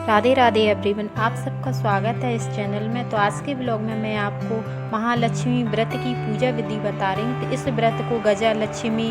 Radhe Radhe everyone, आप सबका स्वागत है इस चैनल में। तो आज के ब्लॉग में मैं आपको महालक्ष्मी व्रत की पूजा विधि बता रही हूँ। तो इस व्रत को गजा लक्ष्मी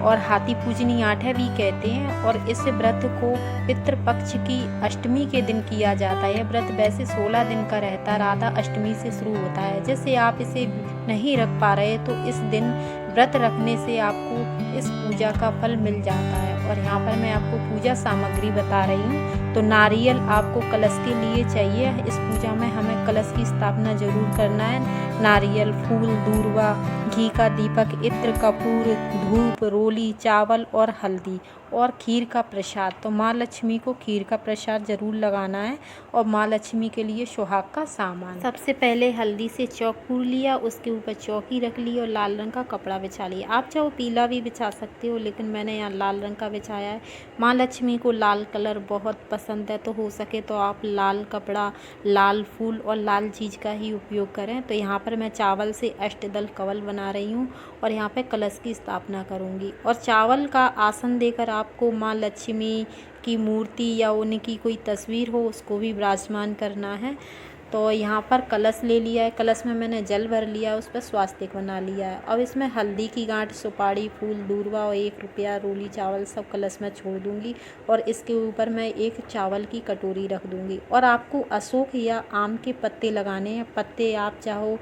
और हाथी पूजनी आठा भी कहते हैं और इस व्रत को पितृपक्ष की अष्टमी के दिन किया जाता है। यह व्रत वैसे 16 दिन का रहता है, राधा अष्टमी से शुरू होता है। जैसे आप इसे नहीं रख पा रहे तो इस दिन व्रत रखने से आपको इस पूजा का फल मिल जाता है। और यहाँ पर मैं आपको पूजा सामग्री बता रही हूँ। तो नारियल आपको कलश के लिए चाहिए। इस पूजा में हमें कलश की स्थापना जरूर करना है। नारियल, फूल, दूर्वा, घी का दीपक, इत्र, कपूर, धूप, रोली, चावल और हल्दी और खीर का प्रसाद। तो माँ लक्ष्मी को खीर का प्रसाद जरूर लगाना है और माँ लक्ष्मी के लिए सुहाग का सामान। सबसे पहले हल्दी से चौक पूर लिया, उसके ऊपर चौकी रख ली और लाल रंग का कपड़ा बिछा लिया। आप चाहो पीला भी बिछा सकते हो, लेकिन मैंने यहाँ लाल रंग का बिछाया है। माँ लक्ष्मी को लाल कलर बहुत पसंद है, तो हो सके तो आप लाल कपड़ा, लाल फूल और लाल चीज़ का ही उपयोग करें। तो यहाँ पर मैं चावल से अष्टदल कवल बना रही हूँ और यहाँ पे कलश की स्थापना करूँगी। और चावल का आसन देकर आपको माँ लक्ष्मी की मूर्ति या उनकी कोई तस्वीर हो उसको भी विराजमान करना है। तो यहाँ पर कलश ले लिया है, कलश में मैंने जल भर लिया, उस पर स्वास्तिक बना लिया है। अब इसमें हल्दी की गांठ, सुपारी, फूल, दूर्वा और 1 रुपया, रोली, चावल सब कलश में छोड़ दूंगी और इसके ऊपर मैं एक चावल की कटोरी रख दूंगी। और आपको अशोक या आम के पत्ते लगाने हैं। पत्ते आप चाहो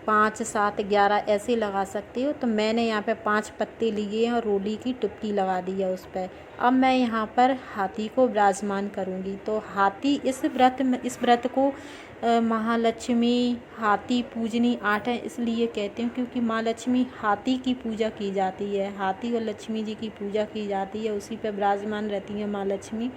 5, 7, 11 ऐसे लगा सकते हो। तो मैंने यहाँ पे 5 पत्ते लिए हैं और रोली की टुपकी लगा दी है उस पर। अब मैं यहाँ पर हाथी को विराजमान करूँगी। तो हाथी इस व्रत को महालक्ष्मी हाथी पूजनी आठा इसलिए कहते हैं क्योंकि माँ लक्ष्मी हाथी की पूजा की जाती है। हाथी और लक्ष्मी जी की पूजा की जाती है, उसी पे विराजमान रहती है माँ लक्ष्मी।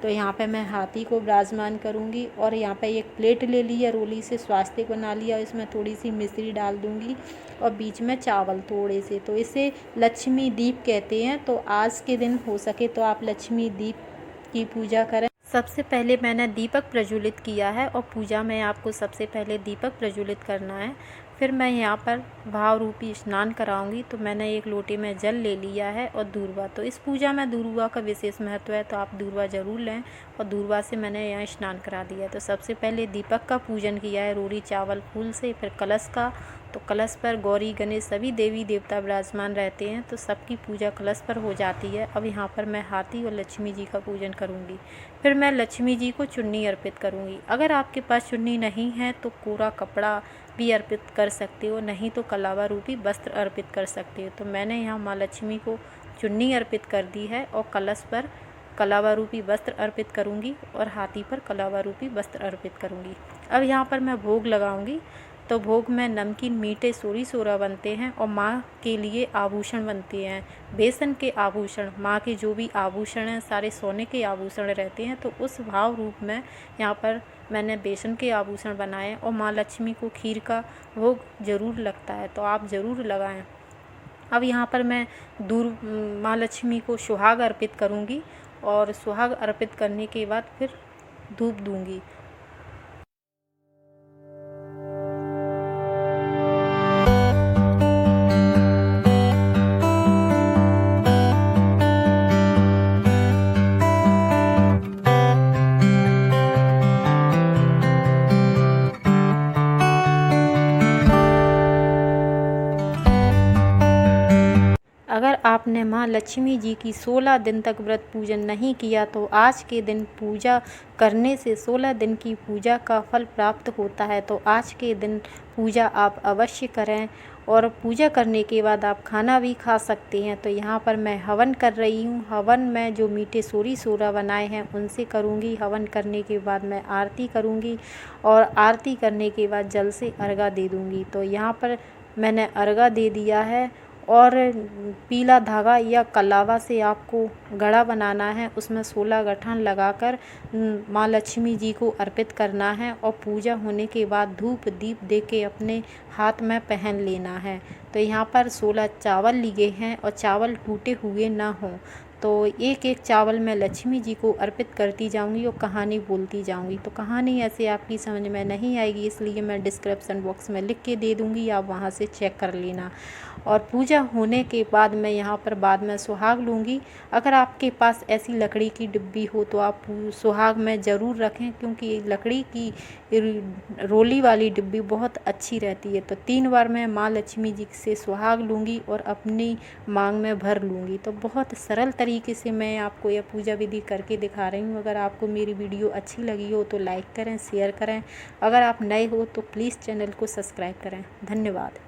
तो यहाँ पे मैं हाथी को विराजमान करूँगी। और यहाँ पे एक प्लेट ले ली है, रोली से स्वास्तिक बना लिया, इसमें थोड़ी सी मिश्री डाल दूँगी और बीच में चावल थोड़े से। तो इसे लक्ष्मी दीप कहते हैं। तो आज के दिन हो सके तो आप लक्ष्मी दीप की पूजा करें। सबसे पहले मैंने दीपक प्रज्वलित किया है और पूजा में आपको सबसे पहले दीपक प्रज्वलित करना है। फिर मैं यहाँ पर भाव रूपी स्नान कराऊंगी। तो मैंने एक लोटे में जल ले लिया है और दूर्वा। तो इस पूजा में दूर्वा का विशेष महत्व है, तो आप दूर्वा ज़रूर लें। और दूर्वा से मैंने यहाँ स्नान करा दिया। तो सबसे पहले दीपक का पूजन किया है रोली, चावल, फूल से। फिर कलश का, तो कलश पर गौरी, गणेश सभी देवी देवता विराजमान रहते हैं, तो सबकी पूजा कलश पर हो जाती है। अब यहाँ पर मैं हाथी और लक्ष्मी जी का पूजन करूँगी। फिर मैं लक्ष्मी जी को चुन्नी अर्पित करूँगी। अगर आपके पास चुन्नी नहीं है तो कोरा कपड़ा भी अर्पित कर सकते हो, नहीं तो कलावा रूपी वस्त्र अर्पित कर सकते हो। तो मैंने यहाँ माँ लक्ष्मी को चुन्नी अर्पित कर दी है और कलश पर कलावा रूपी वस्त्र अर्पित करूँगी और हाथी पर कलावा रूपी वस्त्र अर्पित करूँगी। अब यहाँ पर मैं भोग लगाऊँगी। तो भोग में नमकीन, मीठे, सोरी सोरा बनते हैं और माँ के लिए आभूषण बनते हैं, बेसन के आभूषण। माँ के जो भी आभूषण हैं सारे सोने के आभूषण रहते हैं। तो उस भाव रूप में यहाँ पर मैंने बेसन के आभूषण बनाए। और माँ लक्ष्मी को खीर का भोग ज़रूर लगता है, तो आप ज़रूर लगाएं। अब यहाँ पर मैं माँ लक्ष्मी को सुहाग अर्पित करूँगी और सुहाग अर्पित करने के बाद फिर धूप दूँगी। अगर आपने माँ लक्ष्मी जी की 16 दिन तक व्रत पूजन नहीं किया तो आज के दिन पूजा करने से 16 दिन की पूजा का फल प्राप्त होता है। तो आज के दिन पूजा आप अवश्य करें और पूजा करने के बाद आप खाना भी खा सकते हैं। तो यहाँ पर मैं हवन कर रही हूँ। हवन में जो मीठे सोरी सोरा बनाए हैं उनसे करूँगी। हवन करने के बाद मैं आरती करूँगी और आरती करने के बाद जल से अर्घा दे दूँगी। तो यहाँ पर मैंने अर्घा दे दिया है। और पीला धागा या कलावा से आपको गड़ा बनाना है, उसमें 16 गठान लगाकर माँ लक्ष्मी जी को अर्पित करना है। और पूजा होने के बाद धूप दीप दे के अपने हाथ में पहन लेना है। तो यहाँ पर 16 चावल लिए हैं और चावल टूटे हुए ना हों। तो एक एक चावल मैं लक्ष्मी जी को अर्पित करती जाऊंगी और कहानी बोलती जाऊंगी। तो कहानी ऐसे आपकी समझ में नहीं आएगी, इसलिए मैं डिस्क्रिप्शन बॉक्स में लिख के दे दूंगी, आप वहां से चेक कर लेना। और पूजा होने के बाद मैं यहाँ पर बाद में सुहाग लूँगी। अगर आपके पास ऐसी लकड़ी की डिब्बी हो तो आप सुहाग में ज़रूर रखें, क्योंकि लकड़ी की रोली वाली डिब्बी बहुत अच्छी रहती है। तो 3 बार मैं माँ लक्ष्मी जी से सुहाग लूँगी और अपनी मांग में भर लूँगी। तो बहुत सरल तरीके से मैं आपको यह पूजा विधि करके दिखा रही हूँ। अगर आपको मेरी वीडियो अच्छी लगी हो तो लाइक करें, शेयर करें। अगर आप नए हो तो प्लीज़ चैनल को सब्सक्राइब करें। धन्यवाद।